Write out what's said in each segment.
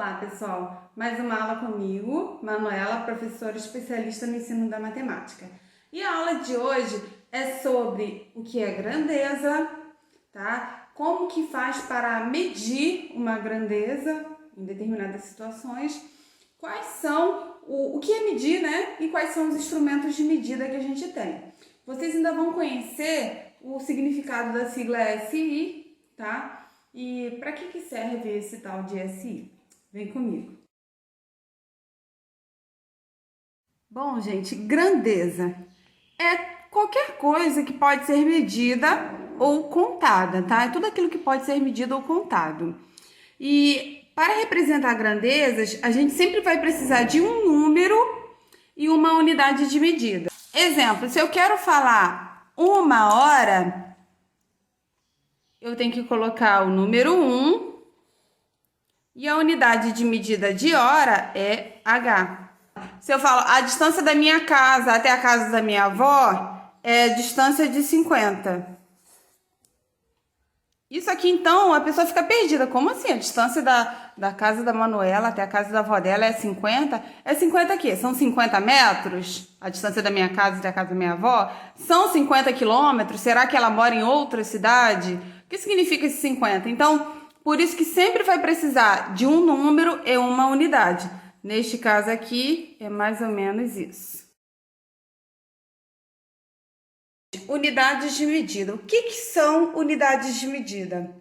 Olá, pessoal! Mais uma aula comigo, Manuela, professora especialista no ensino da matemática. E a aula de hoje é sobre o que é grandeza, tá? Como que faz para medir uma grandeza em determinadas situações, quais são, o que é medir, né? E quais são os instrumentos de medida que a gente tem. Vocês ainda vão conhecer o significado da sigla SI, tá? E para que serve esse tal de SI? Vem comigo. Bom, gente, grandeza é qualquer coisa que pode ser medida ou contada, tá? É tudo aquilo que pode ser medido ou contado. E para representar grandezas, a gente sempre vai precisar de um número e uma unidade de medida. Exemplo, se eu quero falar 1 hora, eu tenho que colocar o número 1 e a unidade de medida de hora é H. Se eu falo a distância da minha casa até a casa da minha avó é distância de 50. Isso aqui, então, a pessoa fica perdida. Como assim? A distância da casa da Manuela até a casa da avó dela é 50? É 50 aqui? São 50 metros? A distância da minha casa até a casa da minha avó? São 50 quilômetros? Será que ela mora em outra cidade? O que significa esse 50? Então, por isso que sempre vai precisar de um número e uma unidade. Neste caso aqui, é mais ou menos isso. Unidades de medida. O que são unidades de medida?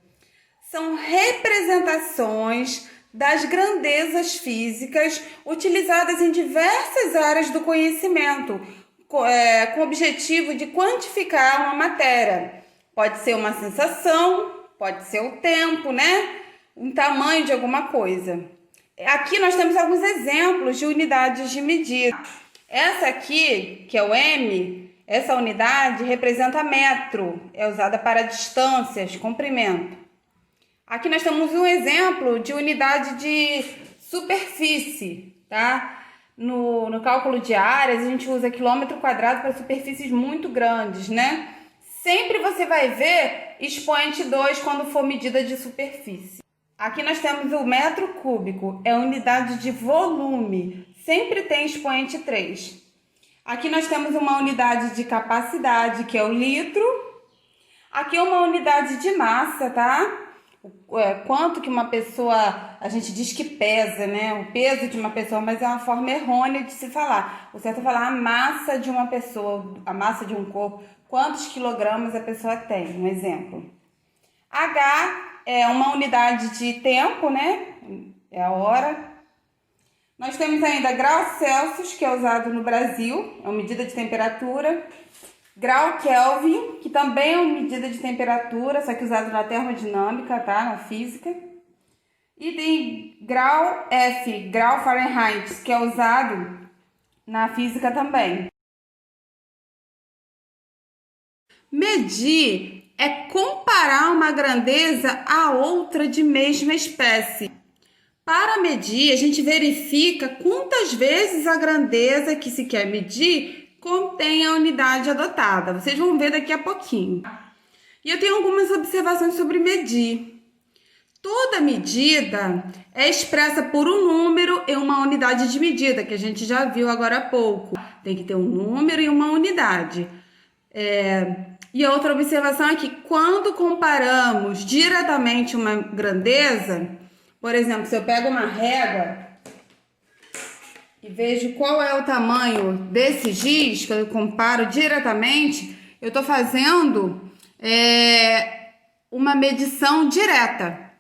São representações das grandezas físicas utilizadas em diversas áreas do conhecimento, com o objetivo de quantificar uma matéria. Pode ser uma sensação, pode ser o tempo, né? Um tamanho de alguma coisa. Aqui nós temos alguns exemplos de unidades de medida. Essa aqui, que é o M, essa unidade representa metro, é usada para distâncias, comprimento. Aqui nós temos um exemplo de unidade de superfície, tá? No cálculo de áreas, a gente usa quilômetro quadrado para superfícies muito grandes, né? Sempre você vai ver expoente 2 quando for medida de superfície. Aqui nós temos o metro cúbico, é unidade de volume, sempre tem expoente 3. Aqui nós temos uma unidade de capacidade, que é o litro. Aqui é uma unidade de massa, tá? Quanto que uma pessoa, a gente diz que pesa, né? O peso de uma pessoa, mas é uma forma errônea de se falar. O certo é falar a massa de uma pessoa, a massa de um corpo, quantos quilogramas a pessoa tem, um exemplo. H é uma unidade de tempo, né? É a hora. Nós temos ainda grau Celsius, que é usado no Brasil, é uma medida de temperatura. Grau Kelvin, que também é uma medida de temperatura, só que usado na termodinâmica, tá? Na física. E tem grau F, grau Fahrenheit, que é usado na física também. Medir é comparar uma grandeza a outra de mesma espécie. Para medir, a gente verifica quantas vezes a grandeza que se quer medir contém a unidade adotada. Vocês vão ver daqui a pouquinho. E eu tenho algumas observações sobre medir. Toda medida é expressa por um número e uma unidade de medida, que a gente já viu agora há pouco. Tem que ter um número e uma unidade. E a outra observação é que quando comparamos diretamente uma grandeza, por exemplo, se eu pego uma régua e vejo qual é o tamanho desse giz, que eu comparo diretamente, eu estou fazendo uma medição direta.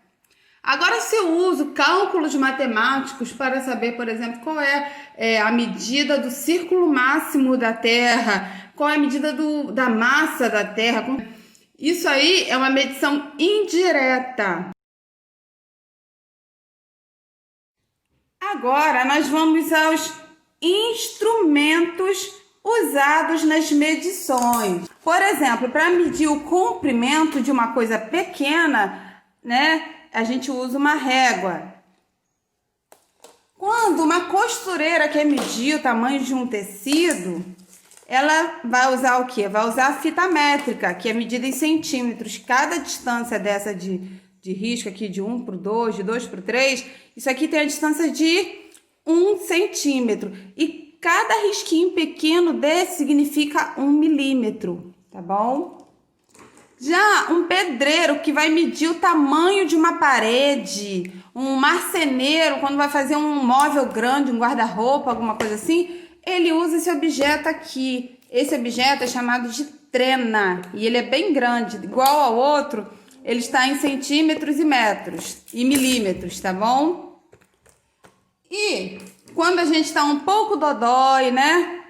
Agora, se eu uso cálculos matemáticos para saber, por exemplo, qual é a medida do círculo máximo da Terra, qual é a medida da massa da Terra, isso aí é uma medição indireta. Agora, nós vamos aos instrumentos usados nas medições. Por exemplo, para medir o comprimento de uma coisa pequena, né, a gente usa uma régua. Quando uma costureira quer medir o tamanho de um tecido, ela vai usar o quê? Vai usar a fita métrica, que é medida em centímetros. Cada distância dessa de de risco aqui de 1 para o 2, de 2 para o 3, isso aqui tem a distância de 1 centímetro. E cada risquinho pequeno desse significa 1 milímetro, tá bom? Já um pedreiro que vai medir o tamanho de uma parede, um marceneiro, quando vai fazer um móvel grande, um guarda-roupa, alguma coisa assim, ele usa esse objeto aqui. Esse objeto é chamado de trena e ele é bem grande, igual ao outro, ele está em centímetros e metros e milímetros, tá bom? E quando a gente está um pouco dodói, né?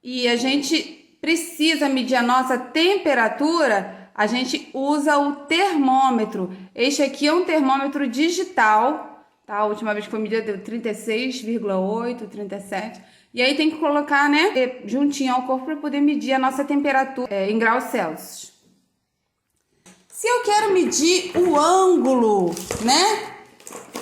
E a gente precisa medir a nossa temperatura, a gente usa o termômetro. Este aqui é um termômetro digital, tá? A última vez que foi medida deu 36,8, 37. E aí tem que colocar, né, juntinho ao corpo para poder medir a nossa temperatura em graus Celsius. Se eu quero medir o ângulo, né?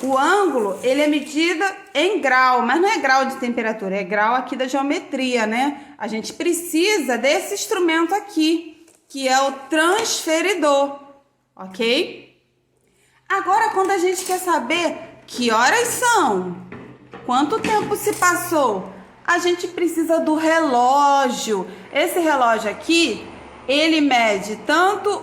O ângulo, ele é medido em grau, mas não é grau de temperatura, é grau aqui da geometria, né? A gente precisa desse instrumento aqui, que é o transferidor, ok? Agora, quando a gente quer saber que horas são, quanto tempo se passou, a gente precisa do relógio. Esse relógio aqui, ele mede tanto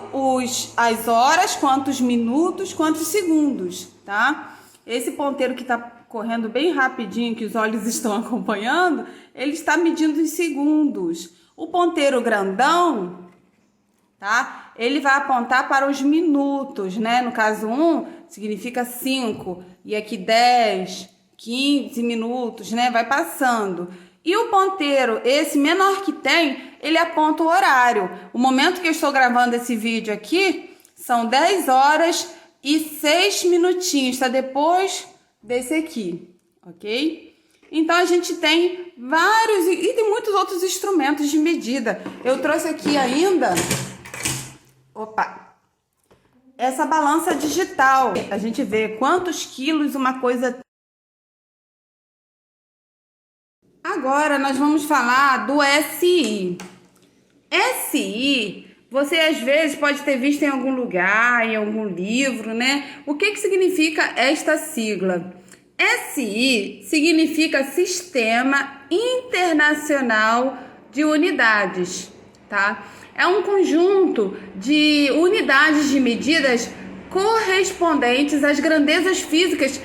as horas, quanto os minutos, quanto os segundos, tá? Esse ponteiro que tá correndo bem rapidinho, que os olhos estão acompanhando, ele está medindo os segundos. O ponteiro grandão, tá? Ele vai apontar para os minutos, né? No caso 1 significa 5, e aqui 10, 15 minutos, né? Vai passando. E o ponteiro, esse menor que tem, ele aponta o horário. O momento que eu estou gravando esse vídeo aqui, são 10 horas e 6 minutinhos, tá? Depois desse aqui, ok? Então, a gente tem vários, e tem muitos outros instrumentos de medida. Eu trouxe aqui ainda, essa balança digital. A gente vê quantos quilos uma coisa. Agora, nós vamos falar do SI. SI, você às vezes pode ter visto em algum lugar, em algum livro, né? O que significa esta sigla? SI significa Sistema Internacional de Unidades, tá? É um conjunto de unidades de medidas correspondentes às grandezas físicas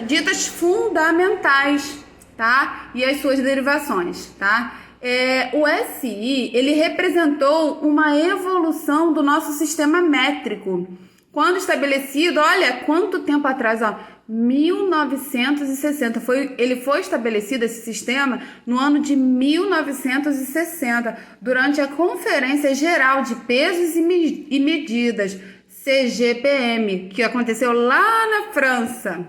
ditas fundamentais, tá? E as suas derivações, tá? O SI, ele representou uma evolução do nosso sistema métrico. Quando estabelecido, olha quanto tempo atrás, ó, 1960. Ele foi estabelecido, esse sistema, no ano de 1960, durante a Conferência Geral de Pesos e Medidas, CGPM, que aconteceu lá na França.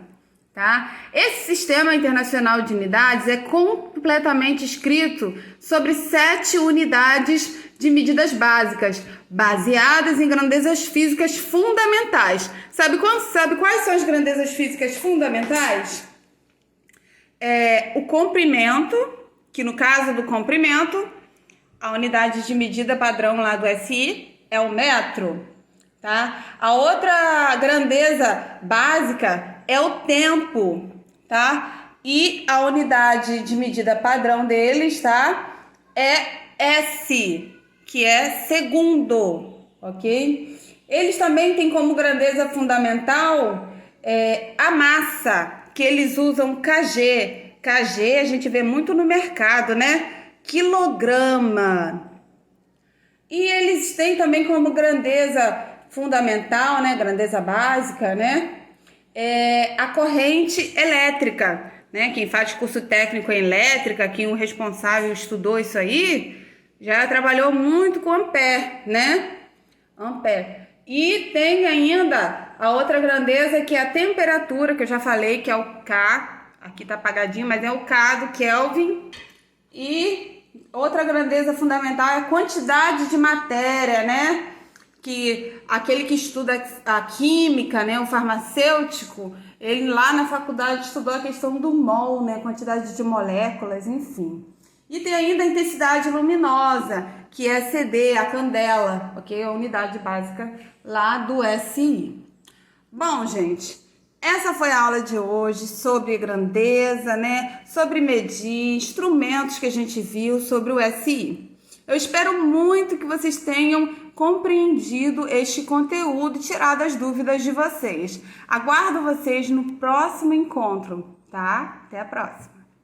Tá? Esse Sistema Internacional de Unidades é completamente escrito sobre 7 unidades de medidas básicas, baseadas em grandezas físicas fundamentais. Sabe quais são as grandezas físicas fundamentais? O comprimento, que no caso do comprimento, a unidade de medida padrão lá do SI é o metro. Tá? A outra grandeza básica é o tempo, tá? E a unidade de medida padrão deles, tá? É S, que é segundo, ok? Eles também têm como grandeza fundamental a massa, que eles usam kg. kg a gente vê muito no mercado, né? Quilograma. E eles têm também como grandeza fundamental, né? Grandeza básica, né? A corrente elétrica, né? Quem faz curso técnico em elétrica, quem o responsável estudou isso aí, já trabalhou muito com ampere, né? Ampere. E tem ainda a outra grandeza, que é a temperatura, que eu já falei, que é o K. Aqui tá apagadinho, mas é o K do Kelvin. E outra grandeza fundamental é a quantidade de matéria, né? Que aquele que estuda a química, né, o farmacêutico, ele lá na faculdade estudou a questão do mol, né, quantidade de moléculas, enfim. E tem ainda a intensidade luminosa, que é CD, a candela, ok? A unidade básica lá do SI. Bom, gente, essa foi a aula de hoje sobre grandeza, né? Sobre medir, instrumentos que a gente viu sobre o SI. Eu espero muito que vocês tenham compreendido este conteúdo e tirado as dúvidas de vocês. Aguardo vocês no próximo encontro, tá? Até a próxima!